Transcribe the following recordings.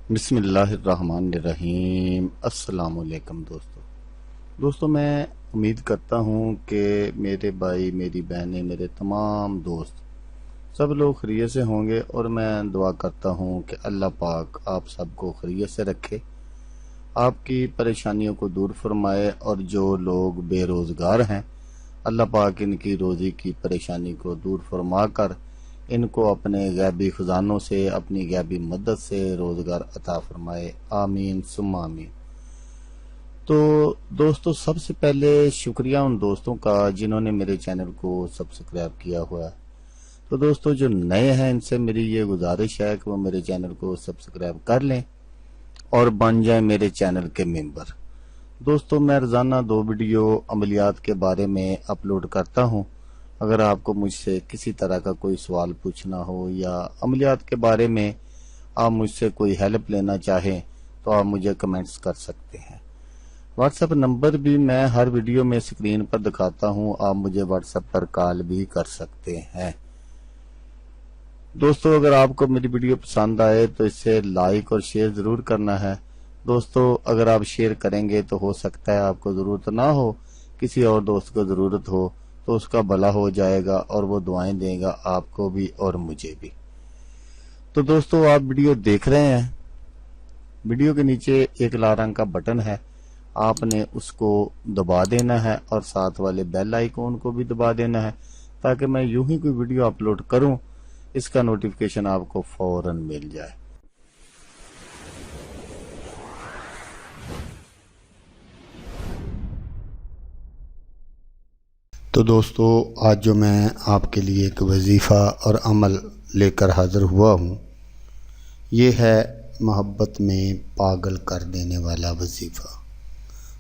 بسم اللہ الرحمن الرحیم۔ السلام علیکم دوستو میں امید کرتا ہوں کہ میرے بھائی، میری بہنیں، میرے تمام دوست سب لوگ خیریت سے ہوں گے، اور میں دعا کرتا ہوں کہ اللہ پاک آپ سب کو خیریت سے رکھے، آپ کی پریشانیوں کو دور فرمائے، اور جو لوگ بے روزگار ہیں اللہ پاک ان کی روزی کی پریشانی کو دور فرما کر ان کو اپنے غیبی خزانوں سے، اپنی غیبی مدد سے روزگار عطا فرمائے، آمین ثم آمین۔ تو دوستو، سب سے پہلے شکریہ ان دوستوں کا جنہوں نے میرے چینل کو سبسکرائب کیا ہوا ہے۔ تو دوستو جو نئے ہیں، ان سے میری یہ گزارش ہے کہ وہ میرے چینل کو سبسکرائب کر لیں اور بن جائیں میرے چینل کے ممبر۔ دوستو میں روزانہ 2 ویڈیو عملیات کے بارے میں اپلوڈ کرتا ہوں۔ اگر آپ کو مجھ سے کسی طرح کا کوئی سوال پوچھنا ہو یا عملیات کے بارے میں آپ مجھ سے کوئی ہیلپ لینا چاہیں تو آپ مجھے کمنٹس کر سکتے ہیں۔ واٹس ایپ نمبر بھی میں ہر ویڈیو میں اسکرین پر دکھاتا ہوں، آپ مجھے واٹس ایپ پر کال بھی کر سکتے ہیں۔ دوستو اگر آپ کو میری ویڈیو پسند آئے تو اسے لائک اور شیئر ضرور کرنا ہے۔ دوستو اگر آپ شیئر کریں گے تو ہو سکتا ہے آپ کو ضرورت نہ ہو، کسی اور دوست کو ضرورت ہو، تو اس کا بھلا ہو جائے گا اور وہ دعائیں دے گا آپ کو بھی اور مجھے بھی۔ تو دوستو آپ ویڈیو دیکھ رہے ہیں، ویڈیو کے نیچے ایک لال رنگ کا بٹن ہے، آپ نے اس کو دبا دینا ہے اور ساتھ والے بیل آئیکن کو بھی دبا دینا ہے، تاکہ میں یوں ہی کوئی ویڈیو اپلوڈ کروں اس کا نوٹیفیکیشن آپ کو فوراً مل جائے۔ تو دوستو آج جو میں آپ کے لیے ایک وظیفہ اور عمل لے کر حاضر ہوا ہوں، یہ ہے محبت میں پاگل کر دینے والا وظیفہ،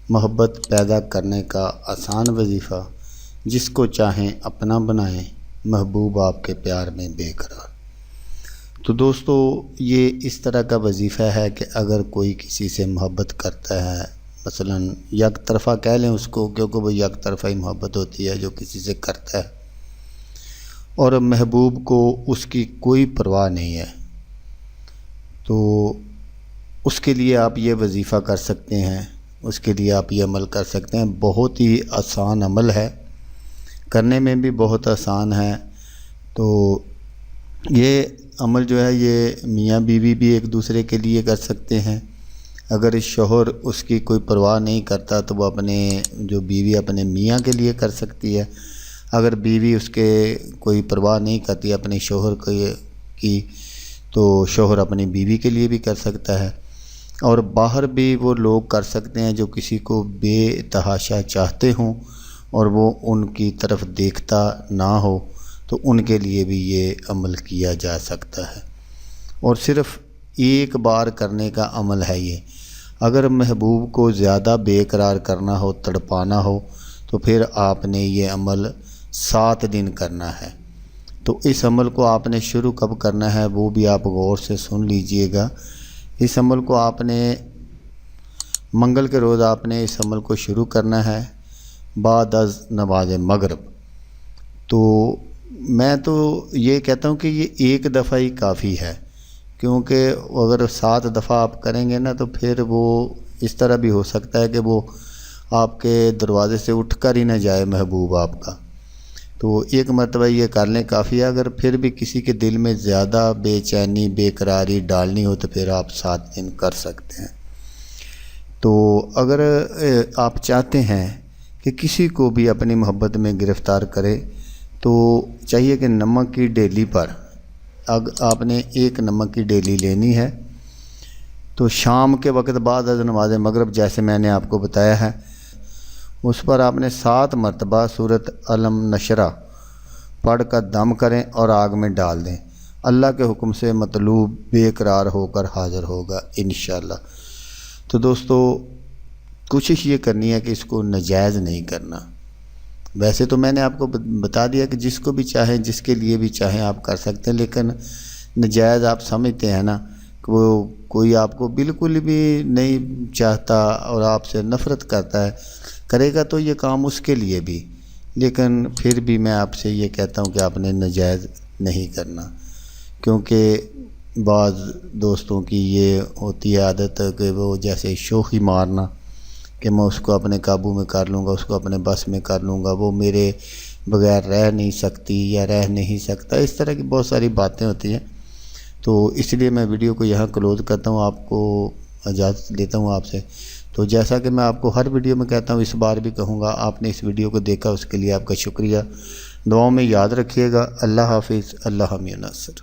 محبت پیدا کرنے کا آسان وظیفہ، جس کو چاہیں اپنا بنائیں، محبوب آپ کے پیار میں بے قرار۔ تو دوستو یہ اس طرح کا وظیفہ ہے کہ اگر کوئی کسی سے محبت کرتا ہے، مثلا یک طرفہ کہہ لیں اس کو، کیونکہ وہ یک طرفہ ہی محبت ہوتی ہے جو کسی سے کرتا ہے، اور محبوب کو اس کی کوئی پرواہ نہیں ہے، تو اس کے لیے آپ یہ وظیفہ کر سکتے ہیں، اس کے لیے آپ یہ عمل کر سکتے ہیں۔ بہت ہی آسان عمل ہے، کرنے میں بھی بہت آسان ہے۔ تو یہ عمل جو ہے یہ میاں بیوی بھی ایک دوسرے کے لیے کر سکتے ہیں۔ اگر شوہر اس کی کوئی پرواہ نہیں کرتا تو وہ اپنے جو بیوی اپنے میاں کے لیے کر سکتی ہے، اگر بیوی اس کے کوئی پرواہ نہیں کرتی اپنے شوہر کی تو شوہر اپنی بیوی کے لیے بھی کر سکتا ہے۔ اور باہر بھی وہ لوگ کر سکتے ہیں جو کسی کو بے تحاشا چاہتے ہوں اور وہ ان کی طرف دیکھتا نہ ہو، تو ان کے لیے بھی یہ عمل کیا جا سکتا ہے، اور صرف ایک بار کرنے کا عمل ہے یہ۔ اگر محبوب کو زیادہ بے قرار کرنا ہو، تڑپانا ہو، تو پھر آپ نے یہ عمل 7 دن کرنا ہے۔ تو اس عمل کو آپ نے شروع کب کرنا ہے وہ بھی آپ غور سے سن لیجئے گا۔ اس عمل کو آپ نے منگل کے روز آپ نے اس عمل کو شروع کرنا ہے بعد از نماز مغرب۔ تو میں تو یہ کہتا ہوں کہ یہ ایک دفعہ ہی کافی ہے، کیونکہ اگر 7 دفعہ آپ کریں گے نا تو پھر وہ اس طرح بھی ہو سکتا ہے کہ وہ آپ کے دروازے سے اٹھ کر ہی نہ جائے محبوب آپ کا۔ تو ایک مرتبہ یہ کر لیں کافی ہے۔ اگر پھر بھی کسی کے دل میں زیادہ بے چینی، بے قراری ڈالنی ہو تو پھر آپ 7 دن کر سکتے ہیں۔ تو اگر آپ چاہتے ہیں کہ کسی کو بھی اپنی محبت میں گرفتار کرے تو چاہیے کہ نمک کی ڈیلی پر آپ نے 1 نمک کی ڈیلی لینی ہے۔ تو شام کے وقت بعد از نماز مغرب جیسے میں نے آپ کو بتایا ہے، اس پر آپ نے 7 مرتبہ سورۃ علم نشرہ پڑھ کر دم کریں اور آگ میں ڈال دیں۔ اللہ کے حکم سے مطلوب بے قرار ہو کر حاضر ہوگا انشاءاللہ۔ تو دوستو کوشش یہ کرنی ہے کہ اس کو ناجائز نہیں کرنا۔ ویسے تو میں نے آپ کو بتا دیا کہ جس کو بھی چاہیں، جس کے لیے بھی چاہیں آپ کر سکتے ہیں، لیکن ناجائز آپ سمجھتے ہیں نا کہ وہ کوئی آپ کو بالکل بھی نہیں چاہتا اور آپ سے نفرت کرتا ہے، کرے گا تو یہ کام اس کے لیے بھی، لیکن پھر بھی میں آپ سے یہ کہتا ہوں کہ آپ نے ناجائز نہیں کرنا، کیونکہ بعض دوستوں کی یہ ہوتی ہے عادت کہ وہ جیسے شوخی مارنا کہ میں اس کو اپنے قابو میں کر لوں گا، اس کو اپنے بس میں کر لوں گا، وہ میرے بغیر رہ نہیں سکتی یا رہ نہیں سکتا، اس طرح کی بہت ساری باتیں ہوتی ہیں۔ تو اس لیے میں ویڈیو کو یہاں کلوز کرتا ہوں، آپ کو اجازت لیتا ہوں آپ سے۔ تو جیسا کہ میں آپ کو ہر ویڈیو میں کہتا ہوں، اس بار بھی کہوں گا، آپ نے اس ویڈیو کو دیکھا اس کے لیے آپ کا شکریہ۔ دعاؤں میں یاد رکھیے گا۔ اللہ حافظ۔ اللہ حامی ناصر۔